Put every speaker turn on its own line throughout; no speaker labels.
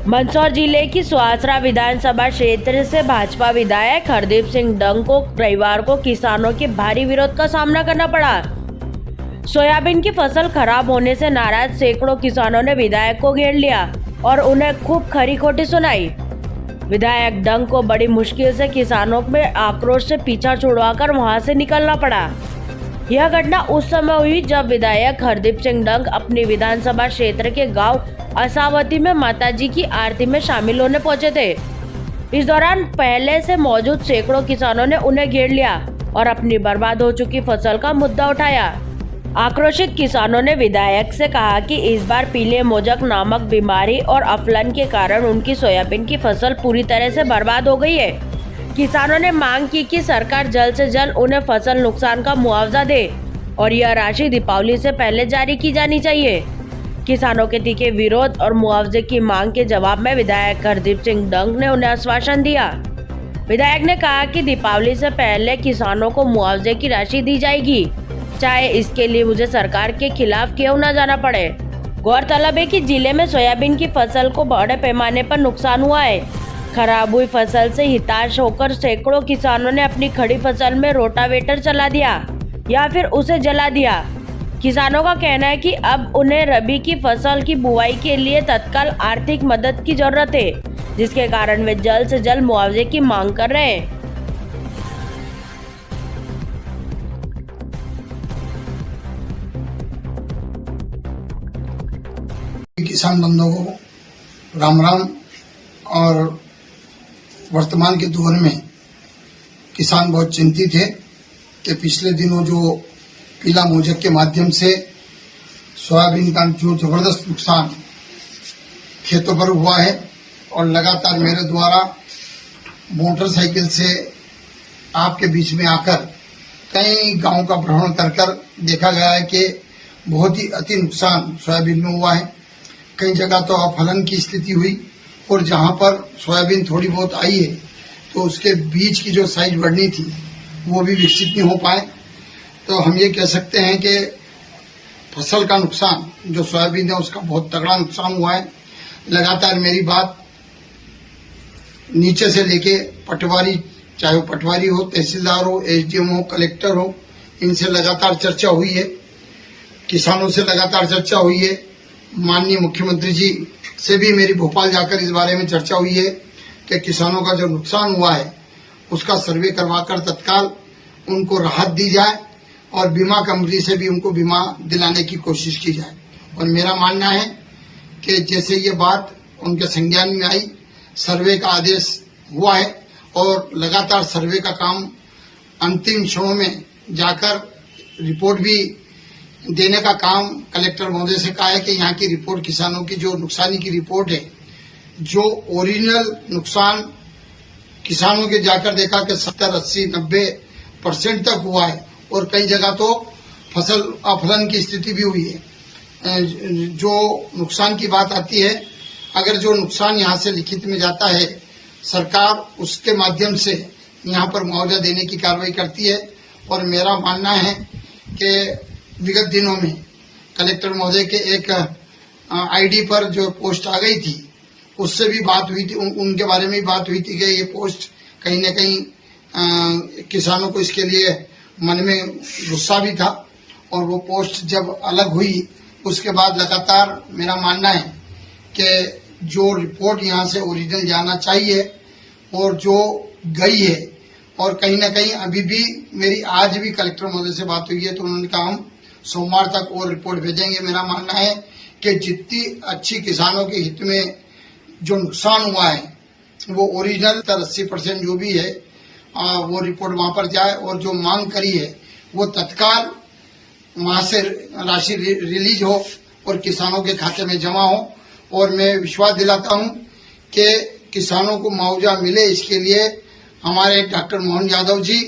मंदसौर जिले की सुहासरा विधानसभा क्षेत्र से भाजपा विधायक हरदीप सिंह डंग को रविवार को किसानों के भारी विरोध का सामना करना पड़ा। सोयाबीन की फसल खराब होने से नाराज सैकड़ों किसानों ने विधायक को घेर लिया और उन्हें खूब खरी खोटी सुनाई। विधायक डंग को बड़ी मुश्किल से किसानों में आक्रोश से पीछा छुड़वाकर वहां से निकलना पड़ा। यह घटना उस समय हुई जब विधायक हरदीप सिंह डंग अपनी विधानसभा क्षेत्र के गांव असावती में माताजी की आरती में शामिल होने पहुंचे थे। इस दौरान पहले से मौजूद सैकड़ों किसानों ने उन्हें घेर लिया और अपनी बर्बाद हो चुकी फसल का मुद्दा उठाया। आक्रोशित किसानों ने विधायक से कहा कि इस बार पीले मोजक नामक बीमारी और अफलन के कारण उनकी सोयाबीन की फसल पूरी तरह से बर्बाद हो गई है। किसानों ने मांग की कि सरकार जल्द से जल्द उन्हें फसल नुकसान का मुआवजा दे और यह राशि दीपावली से पहले जारी की जानी चाहिए। किसानों के तीखे विरोध और मुआवजे की मांग के जवाब में विधायक हरदीप सिंह डंग ने उन्हें आश्वासन दिया। विधायक ने कहा कि दीपावली से पहले किसानों को मुआवजे की राशि दी जाएगी, चाहे इसके लिए मुझे सरकार के खिलाफ क्यों न जाना पड़े। गौरतलब है कि जिले में सोयाबीन की फसल को बड़े पैमाने पर नुकसान हुआ है। खराब हुई फसल से हताश होकर सैकड़ों किसानों ने अपनी खड़ी फसल में रोटावेटर चला दिया या फिर उसे जला दिया। किसानों का कहना है कि अब उन्हें रबी की फसल की बुआई के लिए तत्काल आर्थिक मदद की जरूरत है, जिसके कारण वे जल्द से जल्द मुआवजे की मांग कर रहे हैं।
किसान बंधुओं को राम राम। और वर्तमान के दौर में किसान बहुत चिंतित है कि पिछले दिनों जो पीला मोजक के माध्यम से सोयाबीन का जो जबरदस्त नुकसान खेतों पर हुआ है और लगातार मेरे द्वारा मोटरसाइकिल से आपके बीच में आकर कई गांवों का भ्रमण कर देखा गया है कि बहुत ही अति नुकसान सोयाबीन में हुआ है। कई जगह तो अफलन की स्थिति हुई और जहां पर सोयाबीन थोड़ी बहुत आई है तो उसके बीज की जो साइज बढ़नी थी वो भी विकसित नहीं हो पाए। तो हम ये कह सकते हैं कि फसल का नुकसान जो सोयाबीन है उसका बहुत तगड़ा नुकसान हुआ है। लगातार मेरी बात नीचे से लेके पटवारी, चाहे वो पटवारी हो, तहसीलदार हो, एसडीएम हो, कलेक्टर हो, इनसे लगातार चर्चा हुई है। किसानों से लगातार चर्चा हुई है। माननीय मुख्यमंत्री जी से भी मेरी भोपाल जाकर इस बारे में चर्चा हुई है कि किसानों का जो नुकसान हुआ है उसका सर्वे करवाकर तत्काल उनको राहत दी जाए और बीमा कंपनी से भी उनको बीमा दिलाने की कोशिश की जाए। और मेरा मानना है कि जैसे ये बात उनके संज्ञान में आई, सर्वे का आदेश हुआ है और लगातार सर्वे का काम अंतिम क्षणों में जाकर रिपोर्ट भी देने का काम कलेक्टर महोदय से कहा है कि यहाँ की रिपोर्ट, किसानों की जो नुकसानी की रिपोर्ट है, जो ओरिजिनल नुकसान किसानों के जाकर देखा कि 70, 80, 90% तक हुआ है और कई जगह तो फसल अफलन की स्थिति भी हुई है। जो नुकसान की बात आती है, अगर जो नुकसान यहाँ से लिखित में जाता है, सरकार उसके माध्यम से यहाँ पर मुआवजा देने की कार्रवाई करती है। और मेरा मानना है कि विगत दिनों में कलेक्टर महोदय के एक आईडी पर जो पोस्ट आ गई थी उससे भी बात हुई थी, उनके बारे में भी बात हुई थी कि ये पोस्ट कहीं न कहीं किसानों को इसके लिए मन में गुस्सा भी था। और वो पोस्ट जब अलग हुई उसके बाद लगातार मेरा मानना है कि जो रिपोर्ट यहाँ से ओरिजिनल जाना चाहिए और जो गई है, और कहीं ना कहीं अभी भी मेरी आज भी कलेक्टर महोदय से बात हुई है तो उन्होंने कहा हम सोमवार तक वो रिपोर्ट भेजेंगे। मेरा मानना है कि जितनी अच्छी किसानों के हित में जो नुकसान हुआ है वो ओरिजिनल 80% जो भी है वो रिपोर्ट वहां पर जाए और जो मांग करी है वो तत्काल वहां से राशि रिलीज हो और किसानों के खाते में जमा हो। और मैं विश्वास दिलाता हूं कि किसानों को मुआवजा मिले, इसके लिए हमारे डॉक्टर मोहन यादव जी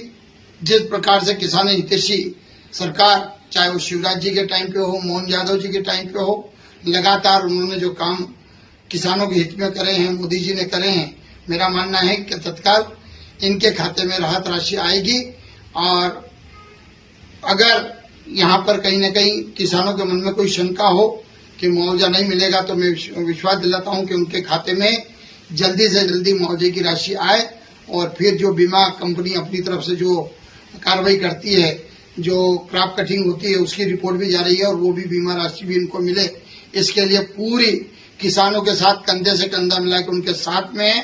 जिस प्रकार से किसान हितैषी सरकार, चाहे वो शिवराज जी के टाइम पे हो, मोहन यादव जी के टाइम पे हो, लगातार उन्होंने जो काम किसानों के हित में करे हैं, मोदी जी ने करे हैं। मेरा मानना है कि तत्काल इनके खाते में राहत राशि आएगी। और अगर यहाँ पर कहीं न कहीं किसानों के मन में कोई शंका हो कि मुआवजा नहीं मिलेगा, तो मैं विश्वास दिलाता हूं कि उनके खाते में जल्दी से जल्दी मुआवजे की राशि आए और फिर जो बीमा कंपनी अपनी तरफ से जो कार्रवाई करती है, जो क्रॉप कटिंग होती है, उसकी रिपोर्ट भी जा रही है और वो भी बीमा राशि भी इनको मिले। इसके लिए पूरी किसानों के साथ कंधे से कंधा मिला के उनके साथ में है।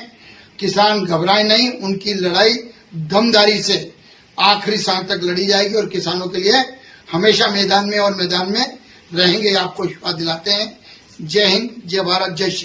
किसान घबराए नहीं, उनकी लड़ाई दमदारी से आखिरी सांस तक लड़ी जाएगी और किसानों के लिए हमेशा मैदान में रहेंगे, आपको विश्वास दिलाते हैं। जय हिंद, जय भारत, जय श्री